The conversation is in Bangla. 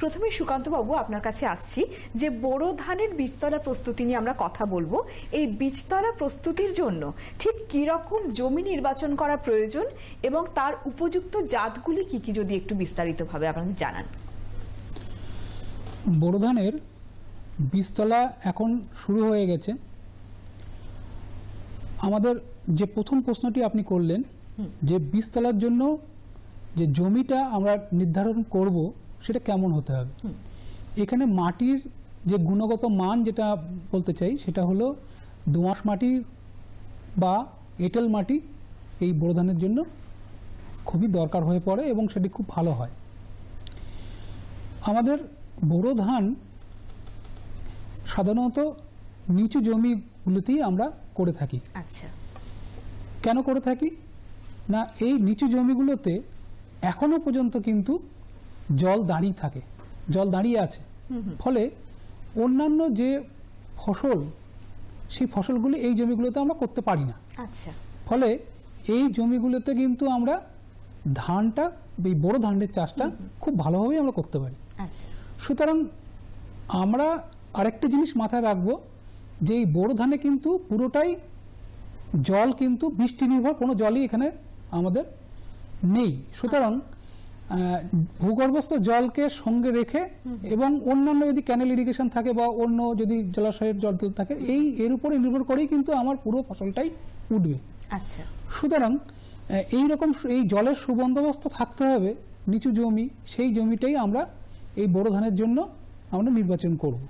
প্রথমে সুকান্ত বাবু আপনার কাছে আসছি যে বোরো ধানের বীজতলা প্রস্তুতি নিয়ে আমরা কথা বলবো। এই বীজতলা প্রস্তুতির জন্য ঠিক কি রকম জমি নির্বাচন করা প্রয়োজন এবং তার উপযুক্ত জাতগুলি কি কি যদি একটু বিস্তারিতভাবে আপনাদের জানান। বোরো ধানের বীজতলা এখন শুরু হয়ে গেছে। আমাদের যে প্রথম প্রশ্নটি আপনি করলেন যে বীজতলার জন্য যে জমিটা আমরা নির্ধারণ করব সেটা কেমন হতে হবে, এখানে মাটির যে গুণগত মান যেটা বলতে চাই সেটা হলো দোআঁশ মাটি বা এঁটেল মাটি এই বোরো ধানের জন্য খুবই দরকার হয়ে পড়ে এবং সেটি খুব ভালো হয়। আমাদের বোরো ধান সাধারণত নিচু জমিগুলোতেই আমরা করে থাকি। আচ্ছা, কেন করে থাকি না, এই নিচু জমিগুলোতে এখনো পর্যন্ত কিন্তু জল দাঁড়িয়ে থাকে, জল দাঁড়িয়ে আছে, ফলে অন্যান্য যে ফসল সেই ফসলগুলি এই জমিগুলোতে আমরা করতে পারি না। আচ্ছা, ফলে এই জমিগুলোতে কিন্তু আমরা ধানটা, এই বোরো ধানের চাষটা খুব ভালোভাবেই আমরা করতে পারি। আচ্ছা, সুতরাং আমরা আরেকটা জিনিস মাথায় রাখবো যে এই বোরো ধানে কিন্তু পুরোটাই জল কিন্তু বৃষ্টি নির্ভর, কোনো জলই এখানে আমাদের নেই। সুতরাং ভূগর্ভস্থ জলকে সঙ্গে রেখে এবং অন্যান্য যদি ক্যানেল ইরিগেশন থাকে বা অন্য যদি জলাশয়ের জল থাকে এর উপরে নির্ভর করেই কিন্তু আমার পুরো ফসলটাই উঠবে। আচ্ছা, সুতরাং এইরকম এই জলের সুবন্দোবস্ত থাকতে হবে নিচু জমি, সেই জমিটাই আমরা এই বোরো ধানের জন্য আমরা নির্বাচন করব।